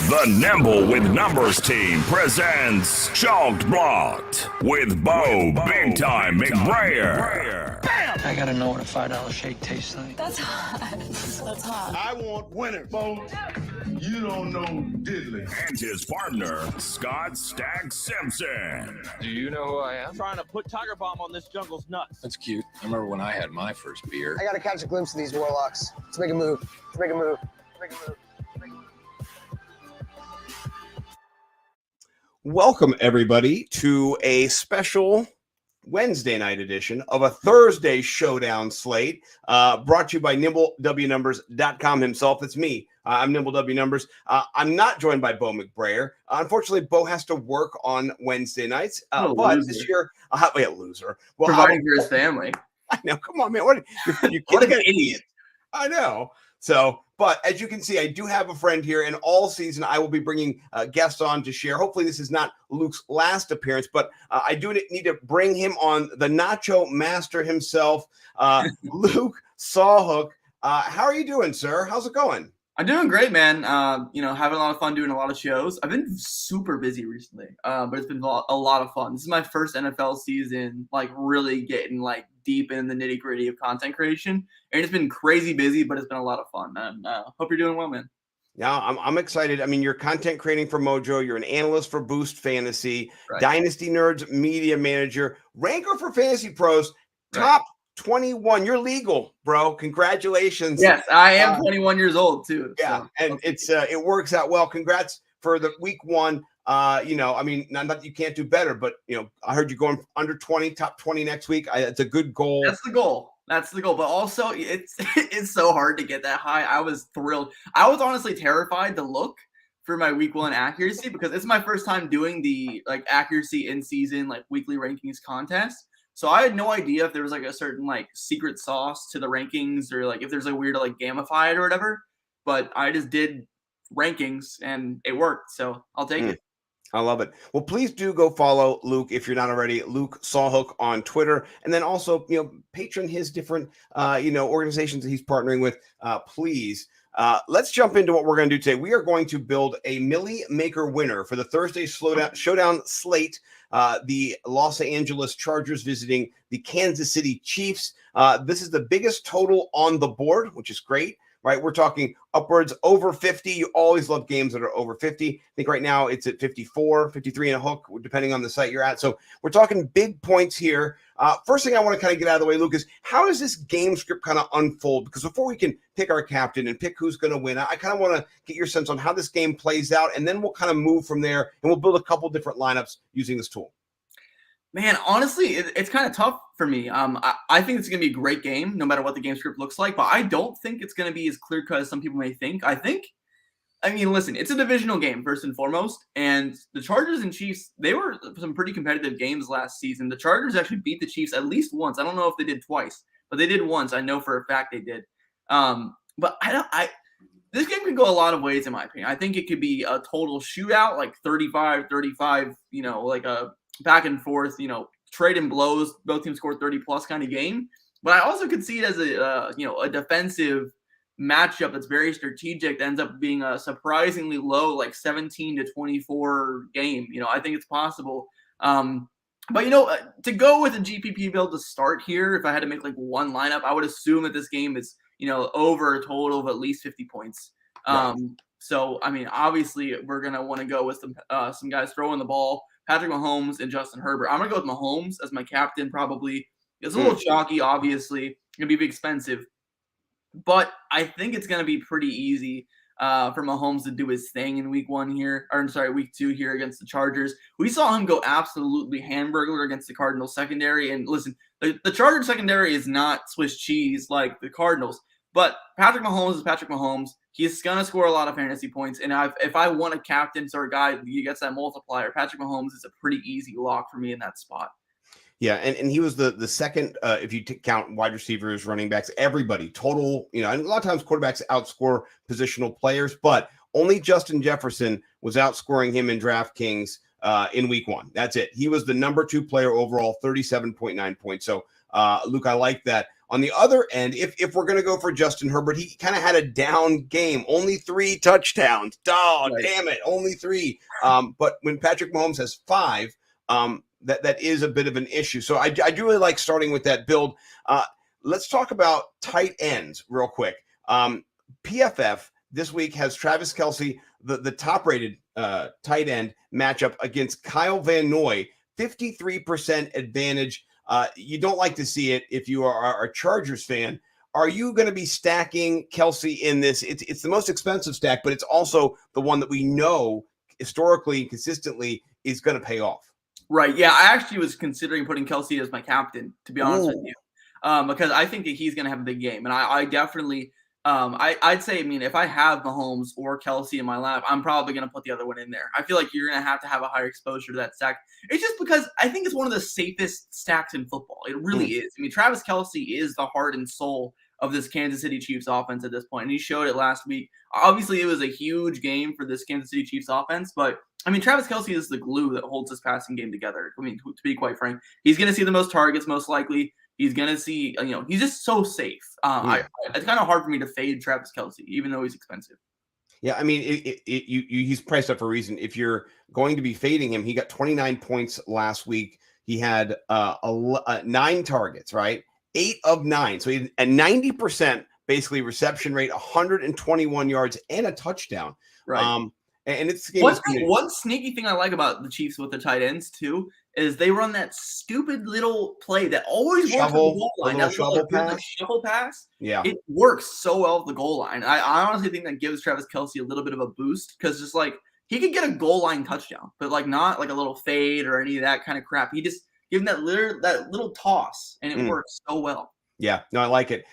The Nimble with Numbers team presents Chalked Blocked with Bo Big Time McBrayer. I gotta know what a $5 shake tastes like. That's hot. That's hot. I want winners, Bo. You don't know diddly. And his partner, Scott Stag Simpson. Do you know who I am? Trying to put Tiger Bomb on this jungle's nuts. That's cute. I remember when I had my first beer. I gotta catch a glimpse of these warlocks. Let's make a move. Let's make a move. Welcome, everybody, to a special Wednesday night edition of a Thursday Showdown slate brought to you by NimbleWNumbers.com himself. That's me. I'm Nimble W Numbers. I'm not joined by Bo McBrayer. Unfortunately, Bo has to work on Wednesday nights. But loser. This year, loser. Well, Providing for his family. I know. Come on, man. What What an idiot. I know. So, but as you can see, I do have a friend here, and all season I will be bringing guests on to share. Hopefully, this is not Luke's last appearance, but I do need to bring him on, the Nacho Master himself, Luke Sawhook. How are you doing, sir? How's it going? I'm doing great, man. Having a lot of fun doing a lot of shows. I've been super busy recently, but it's been a lot of fun. This is my first NFL season, really getting deep in the nitty gritty of content creation, and it's been crazy busy, but it's been a lot of fun. And hope you're doing well, man. Yeah, I'm excited. I mean, you're content creating for Mojo. You're an analyst for Boost Fantasy, Right. Dynasty Nerds media manager, ranker for Fantasy Pros, top 21. You're legal, bro. Congratulations. Yes, I am 21 years old too. Yeah, so. and it works out well. Congrats for the week one. Not that you can't do better, but I heard you going under 20, top 20 next week. It's a good goal. That's the goal. But also it's so hard to get that high. I was thrilled. I was honestly terrified to look for my week one accuracy because it's my first time doing the accuracy in season weekly rankings contest. So I had no idea if there was a certain secret sauce to the rankings or if there's a weird to gamify it or whatever. But I just did rankings and it worked. So I'll take it. I love it. Well, please do go follow Luke if you're not already. Luke Sawhook on Twitter, and then also patron his different organizations that he's partnering with. Please. Let's jump into what we're going to do today. We are going to build a Millie Maker winner for the Thursday Showdown slate. The Los Angeles Chargers visiting the Kansas City Chiefs. This is the biggest total on the board, which is great, right? We're talking upwards over 50. You always love games that are over 50. I think right now it's at 54, 53 and a hook, depending on the site you're at. So we're talking big points here. First thing I want to kind of get out of the way, Luke, is how does this game script kind of unfold? Because before we can pick our captain and pick who's going to win, I kind of want to get your sense on how this game plays out, and then we'll kind of move from there, and we'll build a couple different lineups using this tool. Man, honestly, it's kind of tough for me. I think it's going to be a great game, no matter what the game script looks like, but I don't think it's going to be as clear-cut as some people may think. Listen, it's a divisional game, first and foremost, and the Chargers and Chiefs, they were some pretty competitive games last season. The Chargers actually beat the Chiefs at least once. I don't know if they did twice, but they did once. I know for a fact they did. But this game could go a lot of ways, in my opinion. I think it could be a total shootout, 35-35, a back and forth, trading blows, both teams score 30 plus kind of game. But I also could see it as a defensive matchup that's very strategic that ends up being a surprisingly low, 17-24 game. I think it's possible. But to go with a GPP build to start here, if I had to make one lineup, I would assume that this game is, over a total of at least 50 points. Right. So, obviously we're going to want to go with some guys throwing the ball. Patrick Mahomes and Justin Herbert. I'm going to go with Mahomes as my captain probably. It's a little chalky, obviously. It's going to be expensive. But I think it's going to be pretty easy for Mahomes to do his thing in week two here against the Chargers. We saw him go absolutely hamburger against the Cardinals secondary. And listen, the Chargers secondary is not Swiss cheese like the Cardinals. But Patrick Mahomes is Patrick Mahomes. He's going to score a lot of fantasy points. And if I want a captain or a guy that gets that multiplier, Patrick Mahomes is a pretty easy lock for me in that spot. Yeah, and he was the second, if you count wide receivers, running backs, everybody, total, and a lot of times quarterbacks outscore positional players, but only Justin Jefferson was outscoring him in DraftKings in week one. That's it. He was the number 2 player overall, 37.9 points. So, Luke, I like that. On the other end, if we're going to go for Justin Herbert, he kind of had a down game, only 3 touchdowns. Oh, Right. damn it, only 3. But when Patrick Mahomes has 5, that is a bit of an issue. So I do really like starting with that build. Let's talk about tight ends real quick. PFF this week has Travis Kelce, the top-rated tight end matchup against Kyle Van Noy, 53% advantage. You don't like to see it if you are a Chargers fan. Are you going to be stacking Kelce in this? It's the most expensive stack, but it's also the one that we know historically and consistently is going to pay off. Right. Yeah, I actually was considering putting Kelce as my captain, to be honest with you, because I think that he's going to have a big game. And I definitely I'd say, I mean, if I have Mahomes or Kelce in my lineup, I'm probably going to put the other one in there. I feel like you're going to have a higher exposure to that stack. It's just because I think it's one of the safest stacks in football. It really is. I mean, Travis Kelce is the heart and soul of this Kansas City Chiefs offense at this point, and he showed it last week. Obviously, it was a huge game for this Kansas City Chiefs offense, but I mean, Travis Kelce is the glue that holds this passing game together. I mean, to be quite frank, he's going to see the most targets, most likely. He's going to see, he's just so safe. It's kind of hard for me to fade Travis Kelce, even though he's expensive. Yeah, I mean, he's priced up for a reason. If you're going to be fading him, he got 29 points last week. He had 9 targets, right? 8 of 9. So he had a 90% basically reception rate, 121 yards, and a touchdown. Right. And it's one sneaky thing I like about the Chiefs with the tight ends too is they run that stupid little play that always works at the goal line. That shuffle pass. Yeah, it works so well at the goal line. I honestly think that gives Travis Kelce a little bit of a boost because just like he could get a goal line touchdown, but like not like a little fade or any of that kind of crap. He just give him that little toss, and it works so well. Yeah, no, I like it.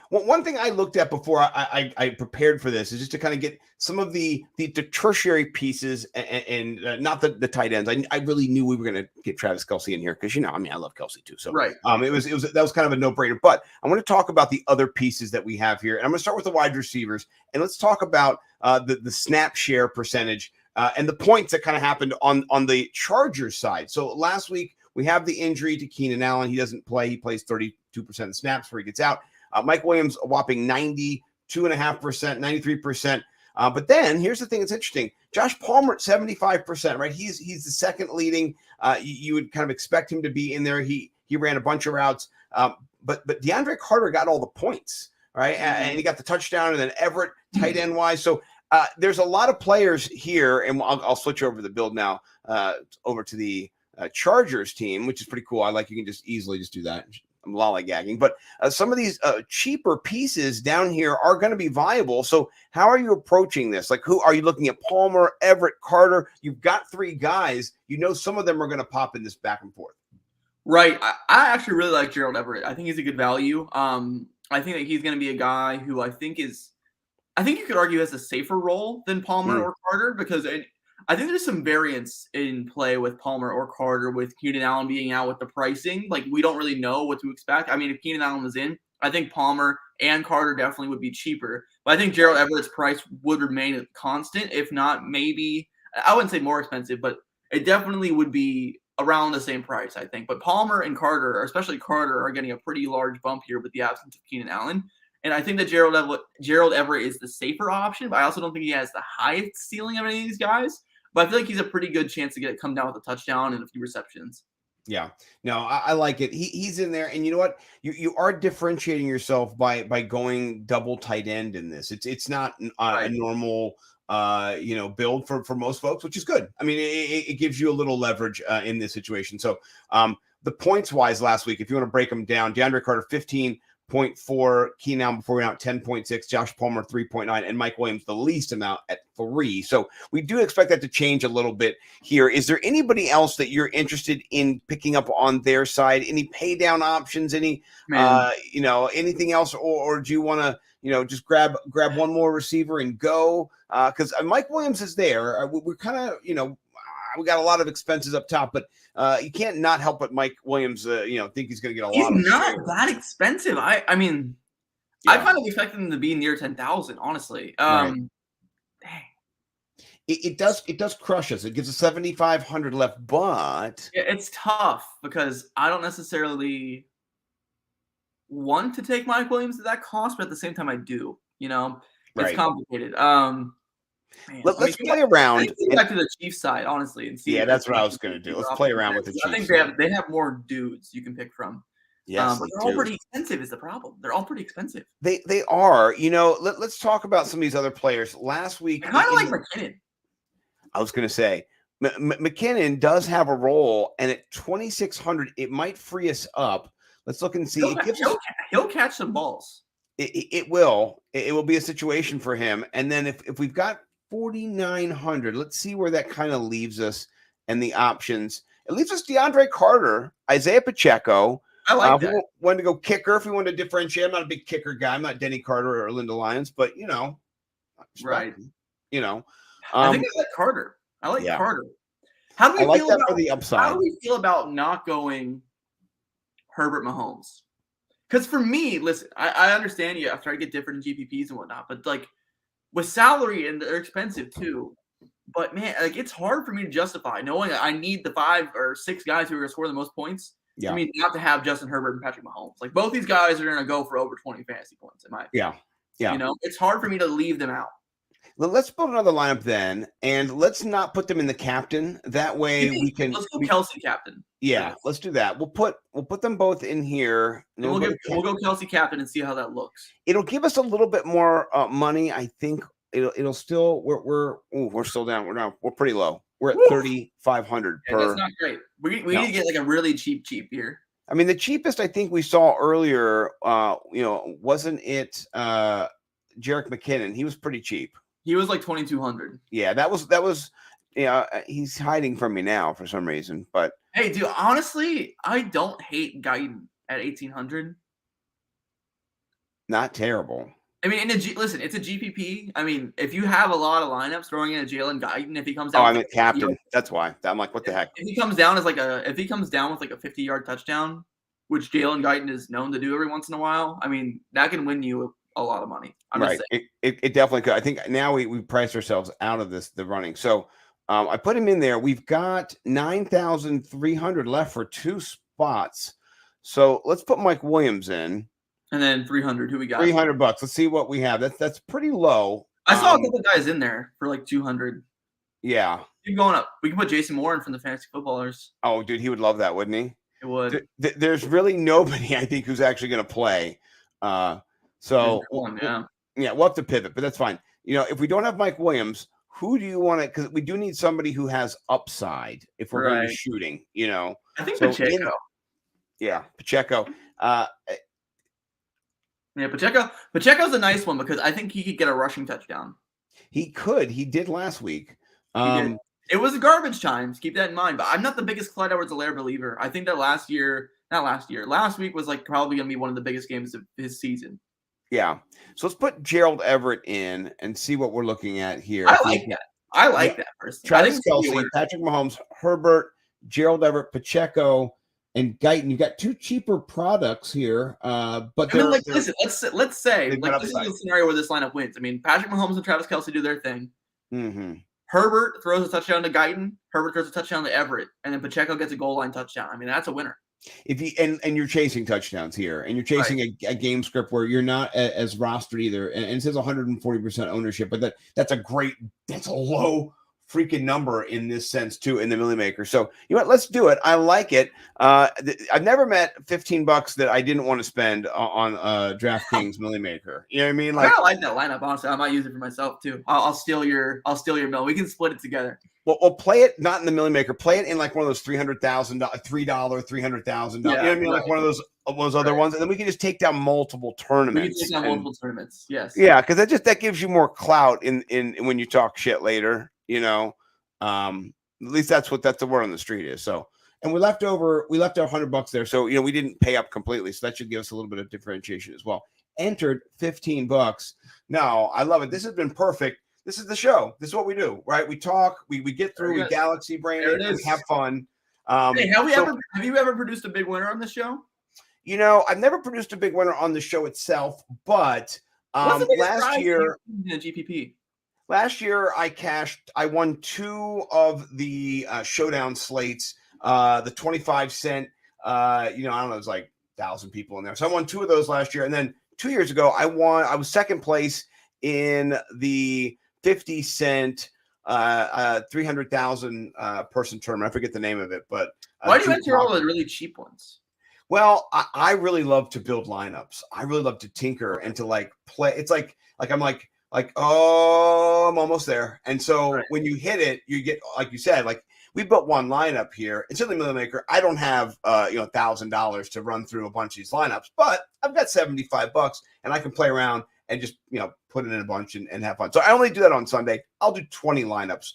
One thing I looked at before I prepared for this is just to kind of get some of the tertiary pieces and not the tight ends. I really knew we were going to get Travis Kelce in here because I love Kelce too. So right, that was kind of a no brainer. But I want to talk about the other pieces that we have here, and I'm going to start with the wide receivers, and let's talk about the snap share percentage and the points that kind of happened on the Chargers side. So last week we have the injury to Keenan Allen. He doesn't play. He plays 32% of snaps before he gets out. Mike Williams, a whopping 92.5%, 93%. But then here's the thing that's interesting. Josh Palmer at 75%, right? He's the second leading. You would kind of expect him to be in there. He ran a bunch of routes. But DeAndre Carter got all the points, right? And he got the touchdown, and then Everett tight end wise. So there's a lot of players here, and I'll switch over the build now over to the Chargers team, which is pretty cool. I like you can just easily just do that. I'm lollygagging, but some of these cheaper pieces down here are going to be viable. So how are you approaching this? Like, who are you looking at? Palmer, Everett, Carter. You've got 3 guys. Some of them are going to pop in this back and forth. Right. I actually really like Gerald Everett. I think he's a good value. I think that he's going to be a guy who I think you could argue has a safer role than Palmer or Carter because I think there's some variance in play with Palmer or Carter with Keenan Allen being out with the pricing. Like, we don't really know what to expect. I mean, if Keenan Allen was in, I think Palmer and Carter definitely would be cheaper. But I think Gerald Everett's price would remain constant, if not maybe, I wouldn't say more expensive, but it definitely would be around the same price, I think. But Palmer and Carter, or especially Carter, are getting a pretty large bump here with the absence of Keenan Allen. And I think that Gerald Everett is the safer option, but I also don't think he has the highest ceiling of any of these guys. But I feel like he's a pretty good chance to come down with a touchdown and a few receptions. Yeah, no, I like it. He's in there, and you know what? You are differentiating yourself by going double tight end in this. It's not a normal build for most folks, which is good. I mean, it gives you a little leverage in this situation. So the points wise last week, if you want to break them down, DeAndre Carter 15.4, Keenan Allen before we went out 10.6, Josh Palmer 3.9, and Mike Williams the least amount at 3. So we do expect that to change a little bit here. Is there anybody else that you're interested in picking up on their side? Any pay down options? Any anything else, or do you want to just grab one more receiver and go? Because Mike Williams is there. We're kind of we got a lot of expenses up top, but you can't not help but Mike Williams, think he's going to get a lot of. He's not that expensive. I mean, I kind of expected him to be near 10,000, honestly. Right. Dang. It does crush us. It gives us 7,500 left, but it's tough because I don't necessarily. want to take Mike Williams at that cost, but at the same time, I do. You know, it's Right. complicated. Man, Let's play around. Go back to the Chiefs side, honestly, and see. Yeah, that's what I was going to do. Let's play around with the Chiefs. I think they have more dudes you can pick from. Yes, but they're all pretty expensive. Is the problem? They're all pretty expensive. They are. You know, let's talk about some of these other players. Last week, I kind of like McKinnon. I was going to say McKinnon does have a role, and at 2,600, it might free us up. Let's look and see. He'll catch some balls. It will. It will be a situation for him. And then if we've got 4,900, let's see where that kind of leaves us and the options. It leaves us DeAndre Carter, Isaiah Pacheco. I like that. If we wanted to go kicker, if we wanted to differentiate, I'm not a big kicker guy. I'm not Denny Carter or Linda Lyons, but you know, right. You know, I think I like Carter. I like Carter. How do we feel about for the upside? How do we feel about not going Herbert Mahomes? Because for me, listen, I understand you have to get different in GPPs and whatnot, but like with salary and they're expensive too. But man, like it's hard for me to justify knowing I need the 5 or 6 guys who are going to score the most points. Yeah. I mean, not to have Justin Herbert and Patrick Mahomes. Like both these guys are going to go for over 20 fantasy points in my opinion. Yeah. You know, it's hard for me to leave them out. Let's build another lineup then, and let's not put them in the captain. That way we can. Let's go Kelsey captain. Yeah, let's do that. We'll put them both in here. And we'll go Kelsey captain and see how that looks. It'll give us a little bit more money. I think it'll still we're still down. We're pretty low. We're at 3,500 per. That's not great. We need to get like a really cheap here. I mean, the cheapest I think we saw earlier, wasn't it Jerick McKinnon? He was pretty cheap. He was like 2,200. Yeah, that was. Yeah, he's hiding from me now for some reason. But hey, dude, honestly, I don't hate Guyton at 1,800. Not terrible. I mean, listen, it's a GPP. I mean, if you have a lot of lineups throwing in a Jalen Guyton, if he comes down, I'm a captain. That's why. I'm like, what the heck? If he comes down with like a 50-yard touchdown, which Jalen Guyton is known to do every once in a while, I mean, that can win you a lot of money. Right. It definitely could. I think now we priced ourselves out of the running. So I put him in there. We've got 9,300 left for 2 spots. So let's put Mike Williams in. And then 300. Who we got? $300. Let's see what we have. That's pretty low. I saw a couple guys in there for like 200. Yeah. Keep going up. We can put Jason Moore in from the fantasy footballers. Oh, dude, he would love that, wouldn't he? It would. There's really nobody I think who's actually going to play. We'll have to pivot, but that's fine. You know, if we don't have Mike Williams, who do you want to? Because we do need somebody who has upside if we're going to be shooting. You know, I think Pacheco. Pacheco. Yeah, Pacheco's a nice one because I think he could get a rushing touchdown. He could. He did last week. It was garbage times. Keep that in mind. But I'm not the biggest Clyde Edwards-Helaire believer. I think that last week was like probably going to be one of the biggest games of his season. Yeah. So let's put Gerald Everett in and see what we're looking at here. I like that person. Travis Kelce, Patrick Mahomes, Herbert, Gerald Everett, Pacheco, and Guyton. You've got 2 cheaper products here, but listen. Let's say this is a scenario where this lineup wins. I mean, Patrick Mahomes and Travis Kelce do their thing. Mm-hmm. Herbert throws a touchdown to Guyton. Herbert throws a touchdown to Everett, and then Pacheco gets a goal line touchdown. I mean, that's a winner. If you and you're chasing touchdowns here, and you're chasing a game script where you're not as rostered either, and it says 140% ownership, but that's a low freaking number in this sense too in the Millie Maker. So you know what? Let's do it. I like it. I've never met $15 that I didn't want to spend on DraftKings Millie Maker. You know what I mean? Like I like that lineup. Honestly, I might use it for myself too. I'll steal your mill. We can split it together. Well, play it not in the Millie Maker. Play it in like one of those $300,000, $300,000. You know what I mean? Like one of those other ones, and then we can just take down multiple tournaments. We can take down multiple tournaments. Yes. Yeah, because that gives you more clout in when you talk shit later. You know, at least that's the word on the street is. So, and we left our $100 there. So, you know, we didn't pay up completely. So that should give us a little bit of differentiation as well. Entered $15. No, I love it. This has been perfect. This is the show. This is what we do, right? We talk, we get through, we galaxy brain it, we have fun. Hey, have you ever produced a big winner on the show? You know, I've never produced a big winner on the show itself, but last year in GPP. Last year, I won 2 of the Showdown slates, the 25 cent, I don't know, it was like 1,000 people in there. So I won 2 of those last year. And then 2 years ago, I was second place in the 50 cent 300,000 person tournament. I forget the name of it, but why do you enter all the really cheap ones? Well, I really love to build lineups. I really love to tinker and to like play. It's like I'm like, oh, I'm almost there. And so when you hit it, you get, like you said, like we built one lineup here. It's certainly Million Maker. I don't have $1,000 to run through a bunch of these lineups, but I've got $75 and I can play around and just put it in a bunch and have fun. So I only do that on Sunday. I'll do 20 lineups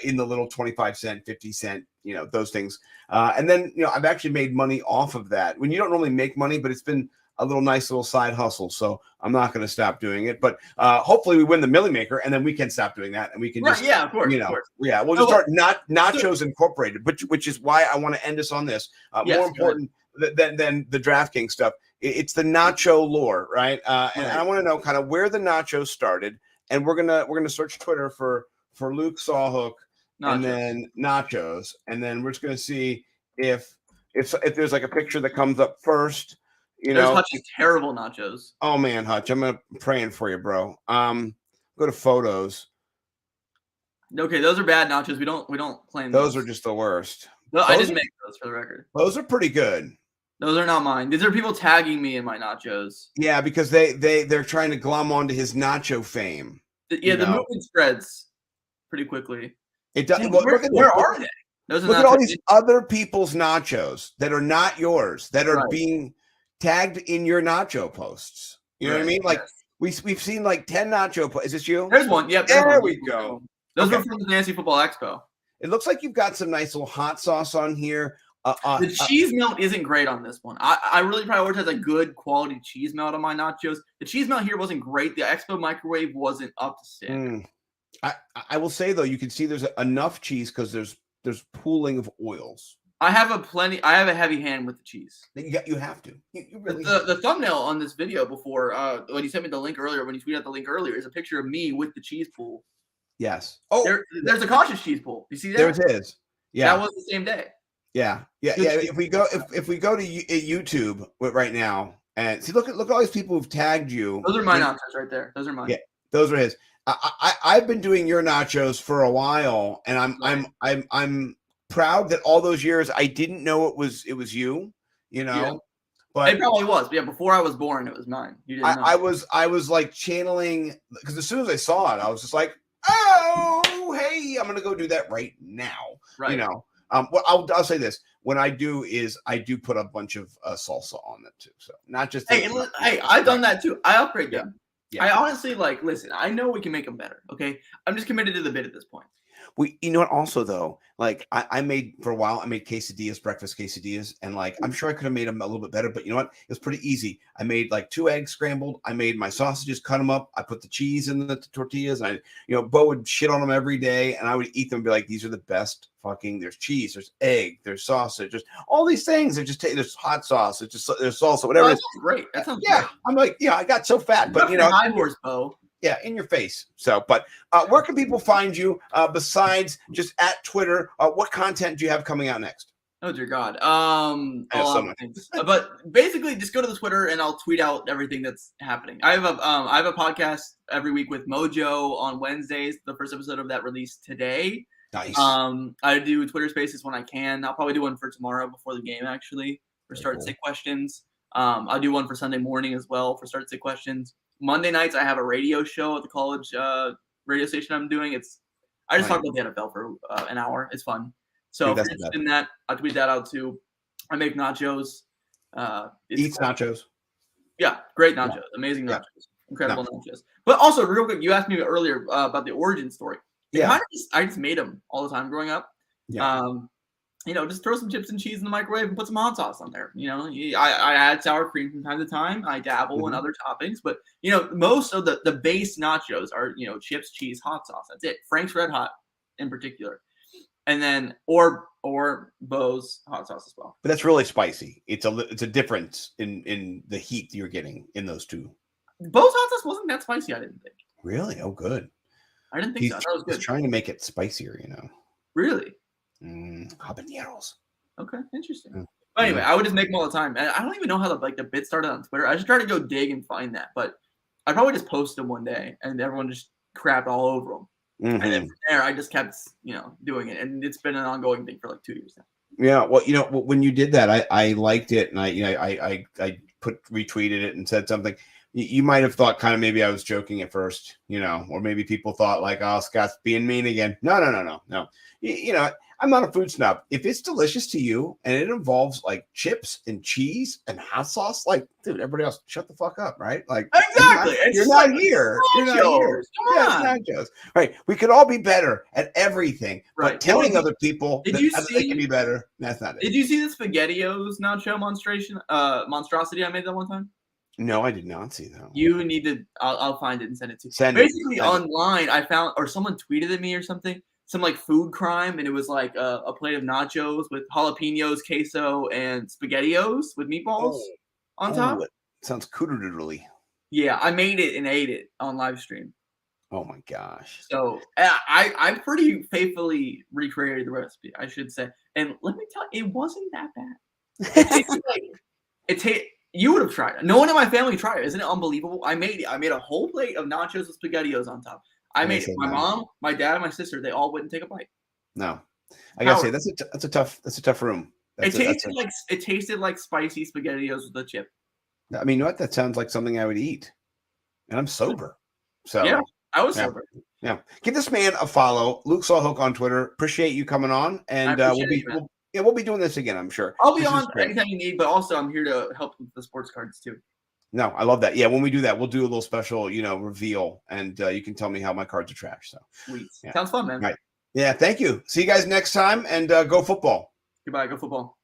in the little 25 cent, 50 cent, those things. And then, I've actually made money off of that when you don't normally make money, but it's been a nice little side hustle. So I'm not going to stop doing it, but hopefully we win the Millie Maker and then we can stop doing that and we can just, of course. Yeah, we'll just start Nachos Incorporated, which is why I want to end us on this. More important than the DraftKings stuff. It's the nacho lore, right? And I want to know kind of where the nachos started. And we're gonna search Twitter for Luke Sawhook and then nachos, and then we're just gonna see if there's like a picture that comes up first. There's Hutch's terrible nachos. Oh man, Hutch, I'm praying for you, bro. Go to photos. Okay, those are bad nachos. We don't claim those. Those are just the worst. No, I didn't make those for the record. Those are pretty good. Those are not mine. These are people tagging me in my nachos. Yeah, because they're trying to glom onto his nacho fame. The movement spreads pretty quickly. It does. Where are they? Look at all these other people's nachos that are not yours, that are being tagged in your nacho posts. You know what I mean? Like we've seen like 10 nacho posts. Is this you? There's one. Yep. There we go. Those are from the Fantasy Football Expo. It looks like you've got some nice little hot sauce on here. The cheese melt isn't great on this one. I really prioritize a good quality cheese melt on my nachos. The cheese melt here wasn't great. The Expo microwave wasn't up to standard. I will say though, you can see there's enough cheese because there's pooling of oils. I have a heavy hand with the cheese. You have to. You really the thumbnail on this video before when you sent me the link earlier, when you tweeted out the link earlier, is a picture of me with the cheese pool. Yes. Oh, there's a cautious cheese pool. You see that? There's his. Yeah. That was the same day. Yeah. If we go to YouTube right now and see, look at all these people who've tagged you. Those are my nachos right there. Those are mine. Yeah, those are his. I've been doing your nachos for a while, and I'm proud that all those years I didn't know it was you. Yeah. But it probably was. But yeah, before I was born, it was mine. You didn't know. I was like channeling because as soon as I saw it, I was just like, oh, hey, I'm gonna go do that right now. Right. Well, I'll say this: when I do put a bunch of salsa on it too. So not just hey, I've done that too. I upgrade them. Yeah. I honestly listen. I know we can make them better. Okay, I'm just committed to the bit at this point. You know what? Also, though, like I made for a while, I made quesadillas, breakfast quesadillas, and like I'm sure I could have made them a little bit better. But you know what? It was pretty easy. I made like 2 eggs scrambled. I made my sausages, cut them up. I put the cheese in the tortillas. And Bo would shit on them every day, and I would eat them and be like, "These are the best fucking." There's cheese, there's egg, there's sausage, there's all these things. There's hot sauce. There's salsa, whatever. That's great. That sounds great. I'm like, I got so fat, but high horse, Bo. Yeah, in your face. So, but where can people find you besides just at Twitter? What content do you have coming out next? Oh dear God. A lot of things. But basically, just go to the Twitter and I'll tweet out everything that's happening. I have a podcast every week with Mojo on Wednesdays. The first episode of that released today. Nice. I do Twitter Spaces when I can. I'll probably do one for tomorrow before the game actually for start sit questions. I'll do one for Sunday morning as well for start sit questions. Monday nights, I have a radio show at the college radio station I'm doing. I just talk about the NFL for an hour. It's fun. So if you're interested in that, I'll tweet that out too. I make nachos. Eats nachos. Yeah, great nachos. Amazing nachos. Incredible nachos. But also, real quick, you asked me earlier about the origin story. I just made them all the time growing up. Yeah. Just throw some chips and cheese in the microwave and put some hot sauce on there. I add sour cream from time to time. I dabble in other toppings, but most of the base nachos are chips, cheese, hot sauce. That's it. Frank's Red Hot in particular, and then or Bo's hot sauce as well. But that's really spicy. It's a difference in the heat that you're getting in those two. Bo's hot sauce wasn't that spicy. I didn't think. Really? Oh, good. I didn't think so. That was good. He's trying to make it spicier. Really. Habaneros. Okay, interesting. Yeah. But anyway, I would just make them all the time. And I don't even know how the bit started on Twitter. I just try to go dig and find that. But I probably just posted them one day and everyone just crapped all over them. And then from there, I just kept, doing it. And it's been an ongoing thing for like 2 years now. Yeah. Well, when you did that, I liked it. And I retweeted it and said something. You might have thought kind of maybe I was joking at first, or maybe people thought like, oh, Scott's being mean again. No. I'm not a food snob. If it's delicious to you and it involves like chips and cheese and hot sauce, like, dude, everybody else, shut the fuck up, right? Like, exactly. You're not here. You're not here. Come on. It's nachos. Right. We could all be better at everything, right. But telling other people that they can be better, that's not it. Did you see the SpaghettiOs nacho monstrosity I made that one time? No, I did not see that. You need to. I'll find it and send it to you. Basically, online, I found, or someone tweeted at me or something, some like food crime, and it was like a plate of nachos with jalapenos, queso, and SpaghettiOs with meatballs on top. It sounds cooter-doodly. Yeah, I made it and ate it on live stream. Oh my gosh! So I pretty faithfully recreated the recipe, I should say. And let me tell you, it wasn't that bad. You would have tried it. No one in my family tried it. Isn't it unbelievable? I made it. I made a whole plate of nachos with SpaghettiOs on top. I made it. My mom, my dad, and my sister, they all wouldn't take a bite. No. I gotta say that's a tough room. It tasted like spicy SpaghettiOs with a chip. I mean, you know what? That sounds like something I would eat. And I'm sober. So yeah, I was sober. Yeah. Give this man a follow. Luke Sawhook on Twitter. Appreciate you coming on. And we'll be doing this again, I'm sure. I'll be on anytime you need, but also I'm here to help with the sports cards too. No, I love that. Yeah, when we do that, we'll do a little special, reveal, and you can tell me how my cards are trash. So sweet. Yeah. Sounds fun, man. Right. Yeah, thank you. See you guys next time, and go football. Goodbye. Go football.